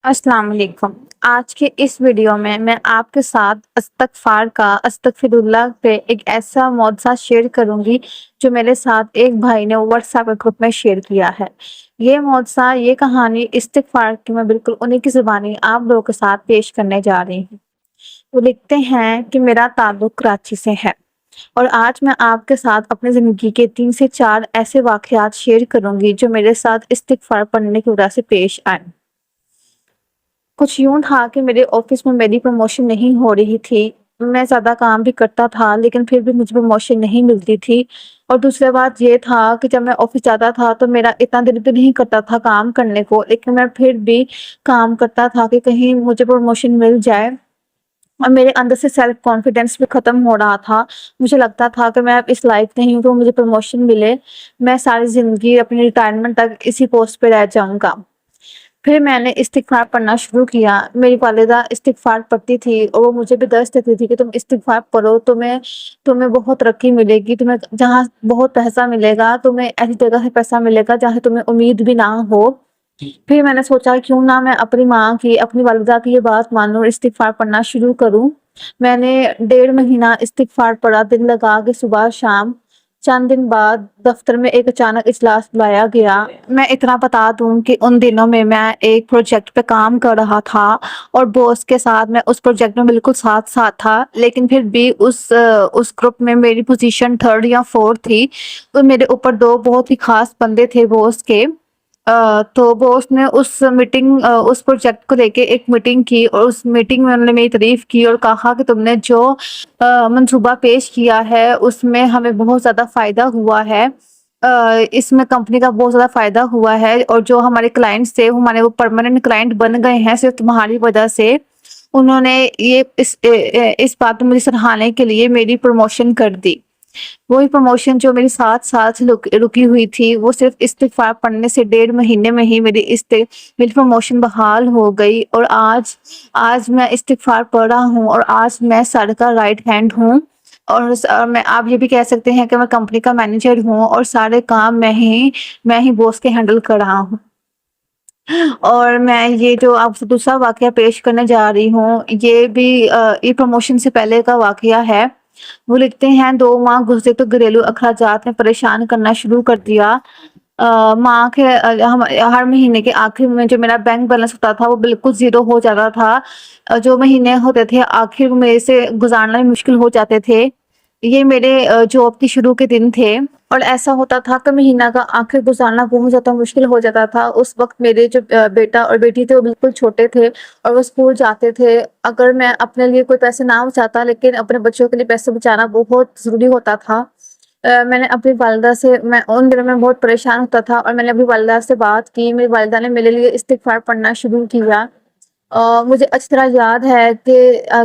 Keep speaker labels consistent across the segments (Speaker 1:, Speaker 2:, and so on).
Speaker 1: السلام علیکم۔ آج کے اس ویڈیو میں آپ کے ساتھ استغفر اللہ پہ ایک ایسا معجزہ شیئر کروں گی جو میرے ساتھ ایک بھائی نے واٹس ایپ گروپ میں شیئر کیا ہے۔ یہ معجزہ، یہ کہانی استغفار کی میں بالکل انہی کی زبانی آپ لوگوں کے ساتھ پیش کرنے جا رہی ہوں۔ وہ لکھتے ہیں کہ میرا تعلق کراچی سے ہے اور آج میں آپ کے ساتھ اپنی زندگی کے 3 سے 4 ایسے واقعات شیئر کروں گی جو میرے ساتھ استغفار پڑھنے کی وجہ سے پیش آئے۔ کچھ یوں تھا کہ میرے آفس میں میری پروموشن نہیں ہو رہی تھی۔ میں زیادہ کام بھی کرتا تھا لیکن پھر بھی مجھے پروموشن نہیں ملتی تھی، اور دوسری بات یہ تھا کہ جب میں آفس جاتا تھا تو میرا اتنا دل بھی نہیں کرتا تھا کام کرنے کو، لیکن میں پھر بھی کام کرتا تھا کہ کہیں مجھے پروموشن مل جائے، اور میرے اندر سے سیلف کانفیڈنس بھی ختم ہو رہا تھا۔ مجھے لگتا تھا کہ میں اب اس لائق نہیں ہوں کہ مجھے پروموشن ملے، میں ساری زندگی اپنی ریٹائرمنٹ تک اسی پوسٹ پہ رہ جاؤں گا۔ پھر میں نے استغفار پڑھنا شروع کیا۔ میری والدہ استغفار پڑھتی تھی اور وہ مجھے بھی درس دیتی تھی کہ تم استغفار پڑھو، تمہیں بہت ترقی ملے گی، تمہیں جہاں بہت پیسہ ملے گا، تمہیں ایسی جگہ سے پیسہ ملے گا جہاں تمہیں امید بھی نہ ہو۔ پھر میں نے سوچا کیوں نہ میں اپنی ماں کی، اپنی والدہ کی یہ بات مانوں اور استغفار پڑھنا شروع کروں۔ میں نے 1.5 مہینہ استغفار پڑھا، دن لگا کے صبح شام۔ چند دن بعد دفتر میں ایک اچانک اجلاس بلایا گیا۔ میں اتنا بتا دوں کہ ان دنوں میں ایک پروجیکٹ پہ کام کر رہا تھا اور باس کے ساتھ میں اس پروجیکٹ میں بالکل ساتھ تھا، لیکن پھر بھی اس گروپ میں میری پوزیشن 3rd یا 4th تھی، تو میرے اوپر 2 بہت ہی خاص بندے تھے باس کے۔ تو باس نے اس پروجیکٹ کو لے کے ایک میٹنگ کی، اور اس میٹنگ میں انہوں نے میری تعریف کی اور کہا کہ تم نے جو منصوبہ پیش کیا ہے اس میں ہمیں بہت زیادہ فائدہ ہوا ہے، اس میں کمپنی کا بہت زیادہ فائدہ ہوا ہے، اور جو ہمارے کلائنٹس تھے ہمارے وہ پرماننٹ کلائنٹ بن گئے ہیں صرف تمہاری وجہ سے۔ انہوں نے اس بات میں مجھے سراہنے کے لیے میری پروموشن کر دی۔ وہی پروموشن جو میری 7 سال سے رکی ہوئی تھی، وہ صرف استغفار پڑھنے سے 1.5 مہینے میں ہی میری پروموشن بحال ہو گئی، اور آج میں استغفار پڑھ رہا ہوں، اور آج میں سر کا رائٹ ہینڈ ہوں، اور آپ یہ بھی کہہ سکتے ہیں کہ میں کمپنی کا مینیجر ہوں، اور سارے کام میں ہی باس کے ہینڈل کر رہا ہوں۔ اور میں یہ جو آپ سے دوسرا واقعہ پیش کرنے جا رہی ہوں، یہ پروموشن سے پہلے کا واقعہ ہے۔ وہ لکھتے ہیں 2 ماہ گزرے تو گھریلو اخراجات نے پریشان کرنا شروع کر دیا۔ ماں کے ہر مہینے کے آخر میں جو میرا بینک بیلنس ہوتا تھا وہ بالکل 0 ہو جاتا تھا۔ جو مہینے ہوتے تھے آخر میرے سے گزارنا بھی مشکل ہو جاتے تھے۔ یہ میرے جاب کی شروع کے دن تھے، اور ایسا ہوتا تھا کہ مہینہ کا آخر گزارنا بہت زیادہ مشکل ہو جاتا تھا۔ اس وقت میرے جو بیٹا اور بیٹی تھے وہ بالکل چھوٹے تھے اور وہ اسکول جاتے تھے۔ اگر میں اپنے لیے کوئی پیسے نہ بچاتا، لیکن اپنے بچوں کے لیے پیسے بچانا بہت ضروری ہوتا تھا۔ میں نے اپنی والدہ سے، میں ان دنوں میں بہت پریشان ہوتا تھا، اور میں نے اپنی والدہ سے بات کی۔ میری والدہ نے میرے لیے استغفار پڑھنا شروع کیا۔ مجھے اچھی طرح یاد ہے کہ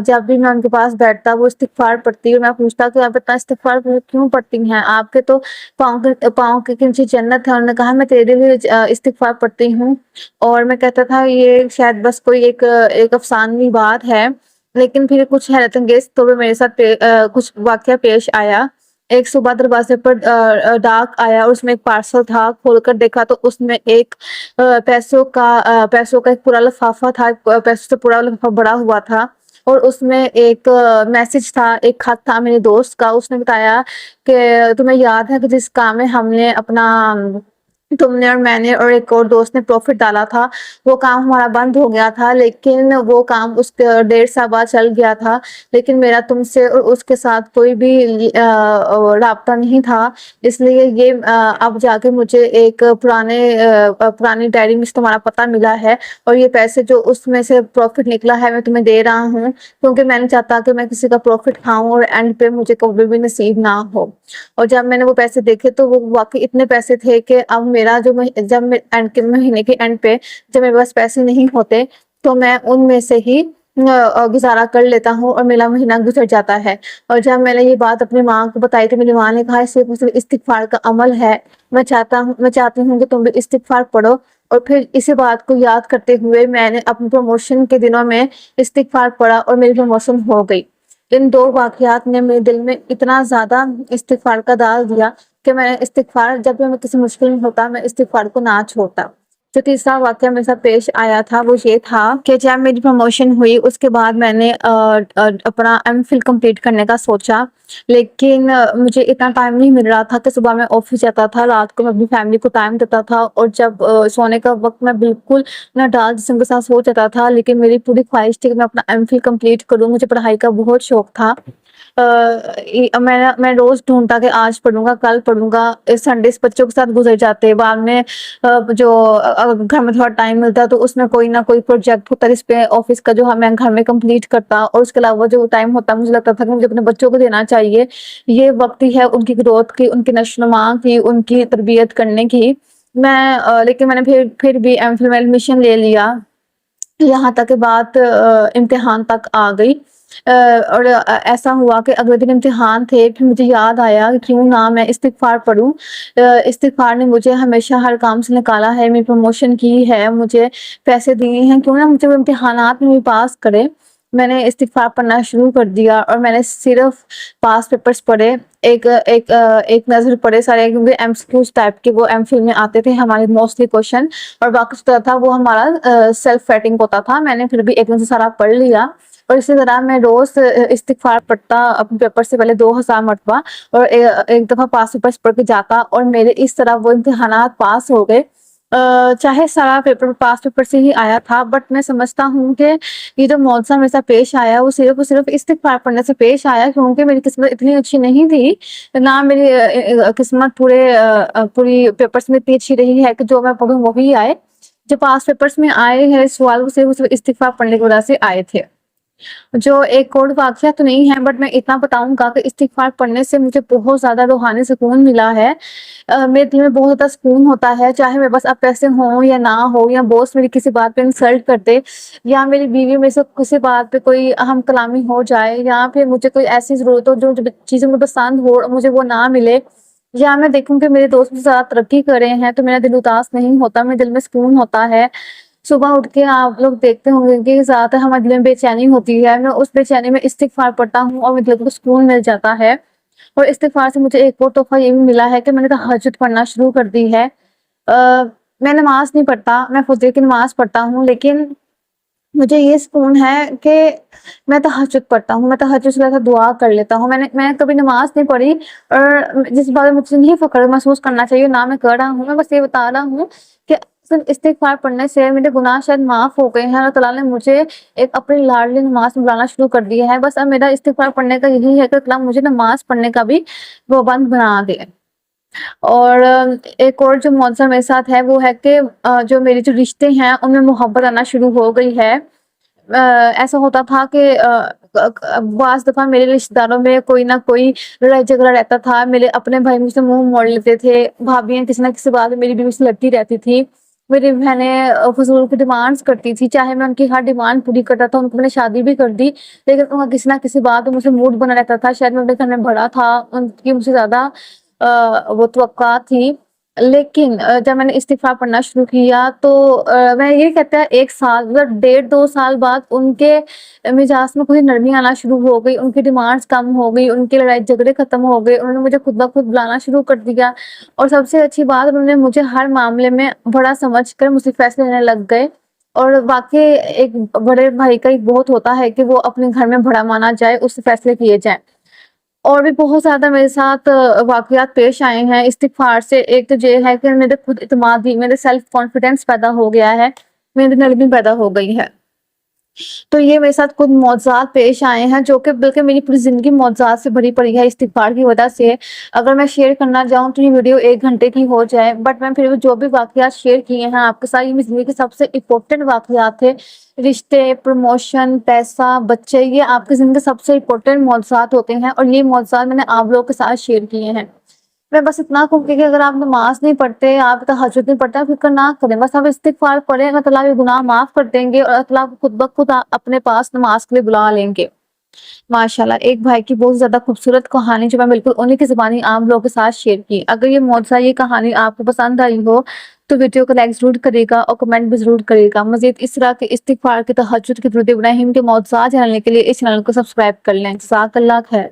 Speaker 1: جب بھی میں ان کے پاس بیٹھتا وہ استغفار پڑھتی، اور میں پوچھتا کہ آپ اتنا استغفار کیوں پڑھتی ہیں، آپ کے تو پاؤں کے نیچے جنت ہے۔ انہوں نے کہا میں تیرے لیے استغفار پڑھتی ہوں، اور میں کہتا تھا یہ شاید بس کوئی ایک افسانوی بات ہے، لیکن پھر کچھ حیرت انگیز تو میرے ساتھ کچھ واقعہ پیش آیا۔ ایک صبح دروازے پر ڈاک آیا، اور اس میں ایک پارسل تھا۔ کھول کر دیکھا تو اس میں ایک پیسوں کا ایک پورا لفافہ تھا، پیسوں سے پورا لفافہ بڑا ہوا تھا، اور اس میں ایک میسج تھا، ایک خط تھا میرے دوست کا۔ اس نے بتایا کہ تمہیں یاد ہے کہ جس کام میں ہم نے تم نے اور میں نے اور ایک اور دوست نے پروفٹ ڈالا تھا، وہ کام ہمارا بند ہو گیا تھا، لیکن وہ کام اس کے 1.5 سال بعد چل گیا تھا، لیکن میرا تم سے اور اس کے ساتھ کوئی بھی رابطہ نہیں تھا، اس لیے یہ اب جا کے مجھے ایک پرانی ڈائری میں تمہارا پتہ ملا ہے، اور یہ پیسے جو اس میں سے پروفٹ نکلا ہے میں تمہیں دے رہا ہوں، کیونکہ میں نہیں چاہتا کہ میں کسی کا پروفٹ کھاؤں اور اینڈ پہ مجھے کبھی بھی نصیب نہ ہو۔ اور جب میں نے وہ پیسے دیکھے تو وہ واقعی اتنے پیسے تھے کہ اب جب مہینے کے اینڈ پہ جب میرے پاس پیسے نہیں ہوتے تو میں ان میں سے ہی گزارا کر لیتا ہوں، اور میرا مہینہ گزر جاتا ہے۔ اور جب میں نے یہ بات اپنی ماں کو بتائی تو میری ماں نے کہا اس استغفار کا عمل ہے، میں چاہتی ہوں کہ تم بھی استغفار پڑھو۔ اور پھر اسی بات کو یاد کرتے ہوئے میں نے اپنی پروموشن کے دنوں میں استغفار پڑھا، اور میری پروموشن ہو گئی۔ ان 2 واقعات نے میرے دل میں اتنا زیادہ استغفار کا ڈال دیا کہ میں استغفار، جب بھی میں کسی مشکل میں ہوتا میں استغفار کو نہ چھوڑتا۔ جو تیسرا واقعہ میرے ساتھ پیش آیا تھا وہ یہ تھا کہ جب میری پروموشن ہوئی اس کے بعد میں نے اپنا ایم فل کمپلیٹ کرنے کا سوچا، لیکن مجھے اتنا ٹائم نہیں مل رہا تھا کہ صبح میں آفس جاتا تھا، رات کو میں اپنی فیملی کو ٹائم دیتا تھا، اور جب سونے کا وقت میں بالکل اپنا ڈال جسم کے ساتھ سو جاتا تھا۔ لیکن میری پوری خواہش تھی کہ میں اپنا ایم فل کمپلیٹ کروں، مجھے پڑھائی کا بہت شوق تھا۔ میں روز ڈھونڈتا کہ آج پڑھوں گا، کل پڑھوں گا، سنڈیز بچوں کے ساتھ گزر جاتے، بعد میں جو گھر میں تھوڑا ٹائم ملتا تو اس میں کوئی نہ کوئی پروجیکٹ ہوتا جس پہ آفس کا جو میں گھر میں کمپلیٹ کرتا، اور اس کے علاوہ جو ٹائم ہوتا مجھے لگتا تھا کہ مجھے اپنے بچوں کو دینا چاہیے، یہ وقت ہی ہے ان کی گروتھ کی، ان کی نشو و نما کی، ان کی تربیت کرنے کی۔ لیکن میں نے پھر بھی ایم فل میں ایڈمیشن لے لیا، یہاں تک کہ بات امتحان تک آ گئی، اور ایسا ہوا کہ اگلے دن امتحان تھے، پھر مجھے یاد آیا کہ کیوں نہ میں استغفار پڑھوں۔ استغفار نے مجھے ہمیشہ ہر کام سے نکالا ہے، میری پروموشن کی ہے، مجھے پیسے دیے ہیں، کیوں نہ مجھے وہ امتحانات میں بھی پاس کرے۔ میں نے استغفار پڑھنا شروع کر دیا، اور میں نے صرف پاس پیپرز پڑھے، ایک نظر پڑھے سارے، کیونکہ ایم سی کیوز ٹائپ کے وہ ایم فل میں آتے تھے ہمارے موسٹلی کوشچن، اور باقی جو تھا وہ ہمارا سیلف رائٹنگ ہوتا تھا۔ میں نے پھر بھی ایک نظر سارا پڑھ لیا، اور اسی طرح میں روز استغفار پڑھتا اپنے پیپر سے پہلے 2000 مرتبہ، اور ایک دفعہ پاس پیپرز پڑھ کے جاتا، اور میرے اس طرح وہ امتحانات پاس ہو گئے۔ چاہے سارا پیپر پاس پیپر سے ہی آیا تھا، بٹ میں سمجھتا ہوں کہ یہ جو معجزہ میرے ساتھ پیش آیا وہ صرف استغفار پڑھنے سے پیش آیا، کیونکہ میری قسمت اتنی اچھی نہیں تھی، نہ میری قسمت پوری پیپرز میں اتنی اچھی رہی ہے کہ جو میں پڑھوں وہی آئے۔ جو پاس پیپرز میں آئے ہیں سوال وہ صرف استغفار پڑھنے کی وجہ سے آئے تھے۔ جو ایک اور واقعہ تو نہیں ہے، بٹ میں اتنا بتاؤں گا کہ استغفار پڑھنے سے مجھے بہت زیادہ روحانی سکون ملا ہے۔ میرے دل میں بہت زیادہ سکون ہوتا ہے، چاہے میرے پاس اب پیسے ہوں یا نہ ہو، یا باس میری کسی بات پہ انسلٹ کر دے، یا میری بیوی میرے سے کسی بات پہ کوئی اہم کلامی ہو جائے، یا پھر مجھے کوئی ایسی ضرورت ہو جو چیزیں مجھے پسند ہو اور مجھے وہ نہ ملے، یا میں دیکھوں کہ میرے دوست زیادہ ترقی کر رہے ہیں، تو میرا دل اداس نہیں ہوتا، میرے دل میں سکون ہوتا ہے۔ صبح اٹھ کے آپ لوگ دیکھتے ہوں گے کہ زیادہ تر ہمارے دل میں بے چینی ہوتی ہے، میں اس بے چینی میں استغفار پڑھتا ہوں اور میرے دل کو سکون مل جاتا ہے۔ اور استغفار سے مجھے ایک اور تحفہ یہ بھی ملا ہے کہ میں نے تہجد پڑھنا شروع کر دی ہے۔ میں نماز نہیں پڑھتا، میں فجر کی نماز پڑھتا ہوں، لیکن مجھے یہ سکون ہے کہ میں تہجد پڑھتا ہوں، میں تہجد سے دعا کر لیتا ہوں۔ میں کبھی نماز نہیں پڑھی، اور جس بارے میں مجھے نہیں فخر محسوس کرنا چاہیے نہ میں کر رہا ہوں، میں بس یہ بتا رہا ہوں کہ استغفار پڑھنے سے میرے گناہ شاید معاف ہو گئے ہیں، اللہ تعالیٰ نے مجھے ایک اپنی لاڈلی نماز میں بلانا شروع کر دی ہے۔ بس اب میرا استغفار پڑھنے کا یہی ہے کہ اللہ مجھے نماز پڑھنے کا بھی پابند بنا دے۔ اور ایک اور جو معجزہ میرے ساتھ ہے وہ ہے کہ جو میرے جو رشتے ہیں ان میں محبت آنا شروع ہو گئی ہے۔ ایسا ہوتا تھا کہ بعض دفعہ میرے رشتہ داروں میں کوئی نہ کوئی لڑائی جھگڑا رہتا تھا، میرے اپنے بھائی مجھ سے منہ موڑ لیتے تھے، بھابیاں کسی نہ کسی بات میں میری بیوی سے لڑتی رہتی تھی، میری بہنیں فضول کی ڈیمانڈس کرتی تھی، چاہے میں ان کی ہر ڈیمانڈ پوری کرتا تھا، ان کو میں نے شادی بھی کر دی، لیکن ان کا کسی نہ کسی بات میں مجھے موڈ بنا رہتا تھا، شاید میں اپنے گھر میں بڑا تھا، ان کی مجھ سے زیادہ وہ توقعات تھی۔ لیکن جب میں نے استغفار پڑھنا شروع کیا تو میں یہ کہتا ہے 1 سال مطلب 1.5-2 سال بعد ان کے مزاج میں کوئی نرمی آنا شروع ہو گئی، ان کی ڈیمانڈس کم ہو گئی، ان کے لڑائی جھگڑے ختم ہو گئے، انہوں نے مجھے خود بخود بلانا شروع کر دیا، اور سب سے اچھی بات انہوں نے مجھے ہر معاملے میں بڑا سمجھ کر مجھ سے فیصلے لینے لگ گئے۔ اور واقعی ایک بڑے بھائی کا ایک بہت ہوتا ہے کہ وہ اپنے گھر میں بڑا مانا جائے، اس سے فیصلے کیے جائیں۔ اور بھی بہت زیادہ میرے ساتھ واقعات پیش آئے ہیں استغفار سے۔ ایک تو یہ ہے کہ میرے خود اعتمادی، میرے سیلف کانفیڈنس پیدا ہو گیا ہے، میری نرمی پیدا ہو گئی ہے۔ تو یہ میرے ساتھ کچھ معجزات پیش آئے ہیں جو کہ بلکہ میری پوری زندگی معجزات سے بھری پڑی ہے استغفار کی وجہ سے۔ اگر میں شیئر کرنا جاؤں تو یہ ویڈیو 1 گھنٹے کی ہو جائے، بٹ میں پھر جو بھی واقعات شیئر کیے ہیں آپ کے ساتھ، یہ میری زندگی کے سب سے امپورٹنٹ واقعات تھے۔ رشتے، پروموشن، پیسہ، بچے، یہ آپ کی زندگی کے سب سے امپورٹنٹ معجزات ہوتے ہیں، اور یہ معجزات میں نے آپ لوگوں کے ساتھ شیئر کیے ہیں۔ میں بس اتنا کہوں کہ اگر آپ نماز نہیں پڑھتے، آپ تہجد نہیں پڑھتے، فکر نہ کریں، بس آپ استغفار پڑھیں، اللہ تعالیٰ کے گناہ معاف کر دیں گے، اور اللہ تعالیٰ خود بخود اپنے پاس نماز کے لیے بلا لیں گے۔ ماشاءاللہ، ایک بھائی کی بہت زیادہ خوبصورت کہانی جو میں بالکل انہی کی زبانی عام لوگوں کے ساتھ شیئر کی۔ اگر یہ معجزہ، یہ کہانی آپ کو پسند آئی ہو تو ویڈیو کو لائک ضرور کرے گا اور کمنٹ بھی ضرور کرے گا۔ مزید اس طرح کے استغفار کے، تہجد کے، درود ابراہیم کے معجزات جاننے کے لیے اس چینل کو سبسکرائب کر لیں۔ جزاک اللہ خیر۔